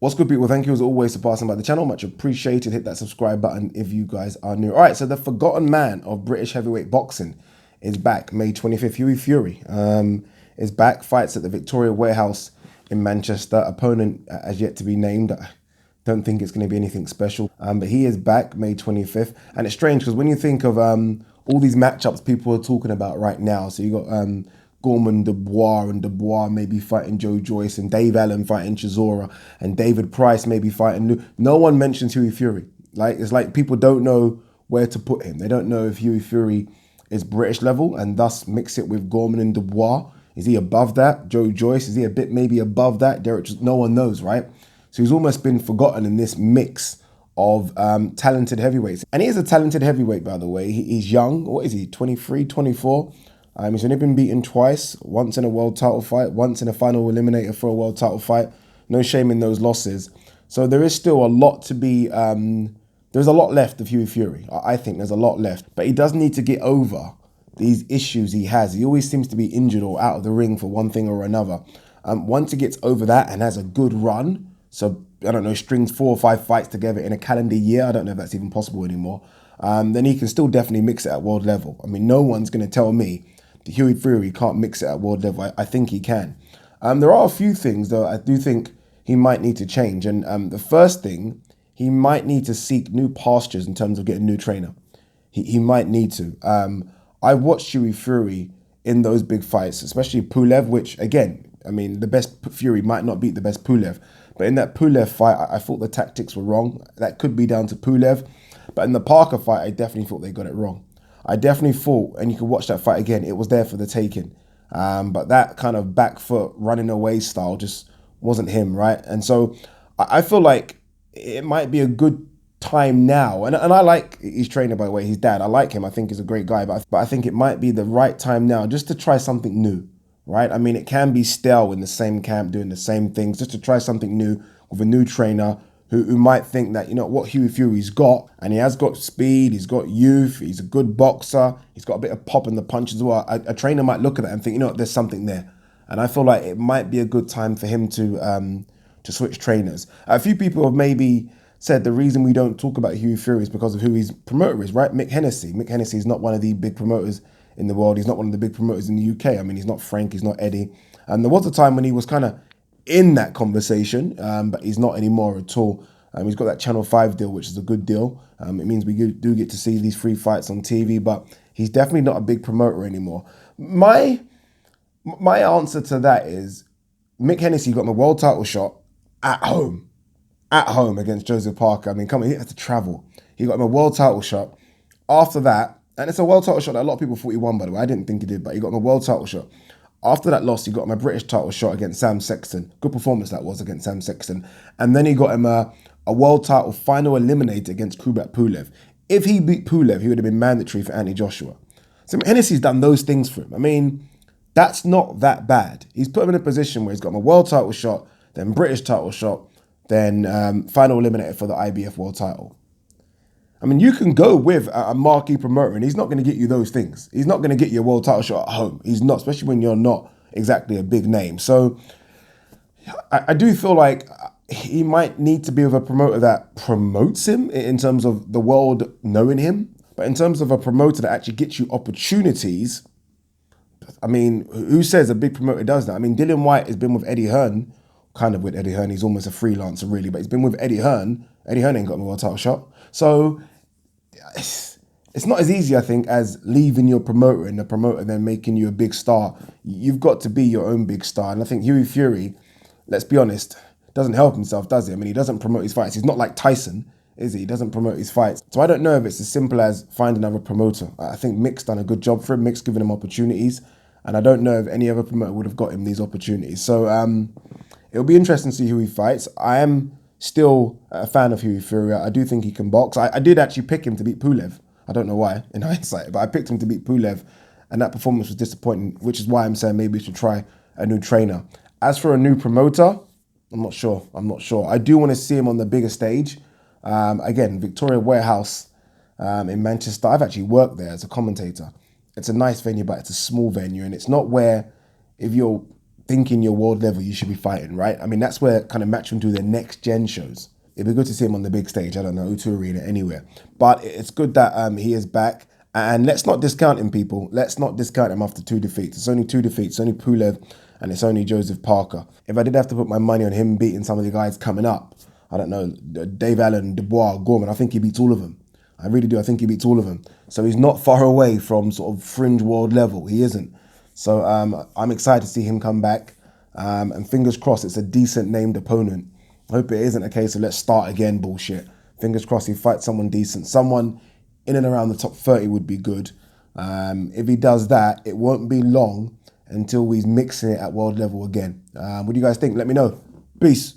What's good, people? Thank you as always for passing by the channel. Much appreciated. Hit that subscribe button if you guys are new. All right, so the forgotten man of British heavyweight boxing is back. May 25th, Hughie Fury is back. Fights at the Victoria Warehouse in Manchester. Opponent has yet to be named. I don't think it's going to be anything special. But he is back May 25th. And it's strange because when you think of all these matchups people are talking about right now, so you got Gorman Dubois, and Dubois maybe fighting Joe Joyce, and Dave Allen fighting Chisora, and David Price maybe fighting Lou. No one mentions Hughie Fury. Like, it's like people don't know where to put him. They don't know if Hughie Fury is British level and thus mix it with Gorman and Dubois. Is he above that? Joe Joyce, is he a bit maybe above that? Derek, no one knows, right? So he's almost been forgotten in this mix of talented heavyweights. And he is a talented heavyweight, by the way. He's young. What is he, 23, 24? He's only been beaten twice, once in a world title fight, once in a final eliminator for a world title fight. No shame in those losses. So there is still a lot to be, there's a lot left of Hughie Fury. I think there's a lot left. But he does need to get over these issues he has. He always seems to be injured or out of the ring for one thing or another. Once he gets over that and has a good run, so, I don't know, strings 4 or 5 fights together in a calendar year, I don't know if that's even possible anymore, then he can still definitely mix it at world level. I mean, no one's going to tell me that Hughie Fury can't mix it at world level. I think he can. There are a few things, though, I do think he might need to change. And the first thing, he might need to seek new pastures in terms of getting a new trainer. He might need to. I watched Hughie Fury in those big fights, especially Pulev, which, again, I mean, the best Fury might not beat the best Pulev. But in that Pulev fight, I thought the tactics were wrong. That could be down to Pulev. But in the Parker fight, I definitely thought they got it wrong. I definitely thought, and you can watch that fight again, it was there for the taking. But that kind of back foot, running away style just wasn't him, right? And so I feel like it might be a good time now. And I like his trainer, by the way, his dad. I like him. I think he's a great guy. But I think it might be the right time now just to try something new, right? I mean, it can be stale in the same camp, doing the same things, just to try something new with a new trainer who might think that, you know, what Hughie Fury's got, and he has got speed, he's got youth, he's a good boxer, he's got a bit of pop in the punch as well. A trainer might look at that and think, you know what, there's something there. And I feel like it might be a good time for him to switch trainers. A few people have maybe said the reason we don't talk about Hughie Fury is because of who his promoter is, right? Mick Hennessy. Mick Hennessy is not one of the big promoters in the world. He's not one of the big promoters in the UK. I mean, he's not Frank, he's not Eddie. And there was a time when he was kind of in that conversation, but he's not anymore at all. He's got that Channel 5 deal, which is a good deal. It means we do get to see these free fights on TV, but he's definitely not a big promoter anymore. My answer to that is Mick Hennessy got him a world title shot at home against Joseph Parker. I mean, come on, he had to travel. He got him a world title shot. After that, and it's a world title shot that a lot of people thought he won, by the way. I didn't think he did, but he got him a world title shot. After that loss, he got him a British title shot against Sam Sexton. Good performance that was against Sam Sexton. And then he got him a world title final eliminator against Kubrat Pulev. If he beat Pulev, he would have been mandatory for Anthony Joshua. So Hennessy's done those things for him. I mean, that's not that bad. He's put him in a position where he's got him a world title shot, then British title shot, then final eliminator for the IBF world title. I mean, you can go with a marquee promoter and he's not going to get you those things. He's not going to get you a world title shot at home. He's not, especially when you're not exactly a big name. So I do feel like he might need to be with a promoter that promotes him in terms of the world knowing him. But in terms of a promoter that actually gets you opportunities, I mean, who says a big promoter does that? I mean, Dylan White has been with Eddie Hearn, kind of with Eddie Hearn. He's almost a freelancer, really, but he's been with Eddie Hearn. Eddie Hearn ain't got a world title shot. So it's not as easy, I think, as leaving your promoter and the promoter then making you a big star. You've got to be your own big star. And I think Hughie Fury, let's be honest, doesn't help himself, does he? I mean, he doesn't promote his fights. He's not like Tyson, is he? He doesn't promote his fights. So I don't know if it's as simple as find another promoter. I think Mick's done a good job for him. Mick's given him opportunities. And I don't know if any other promoter would have got him these opportunities. So it'll be interesting to see who he fights. I am still a fan of Hughie Fury. I do think he can box. I did actually pick him to beat Pulev. I don't know why, in hindsight, but I picked him to beat Pulev, and that performance was disappointing, which is why I'm saying maybe we should try a new trainer. As for a new promoter, I'm not sure. I do want to see him on the bigger stage. Again, Victoria Warehouse in Manchester. I've actually worked there as a commentator. It's a nice venue, but it's a small venue, and it's not where if you're thinking you're world level, you should be fighting, right? I mean, that's where kind of Matchroom do their next gen shows. It'd be good to see him on the big stage. I don't know, O2 Arena, anywhere. But it's good that he is back. And let's not discount him, people. Let's not discount him after 2 defeats. It's only 2 defeats. It's only Pulev and it's only Joseph Parker. If I did have to put my money on him beating some of the guys coming up, I don't know, Dave Allen, Dubois, Gorman, I think he beats all of them. I really do. I think he beats all of them. So he's not far away from sort of fringe world level. He isn't. So I'm excited to see him come back. And fingers crossed it's a decent named opponent. I hope it isn't a case of let's start again bullshit. Fingers crossed he fights someone decent. Someone in and around the top 30 would be good. If he does that, it won't be long until he's mixing it at world level again. What do you guys think? Let me know. Peace.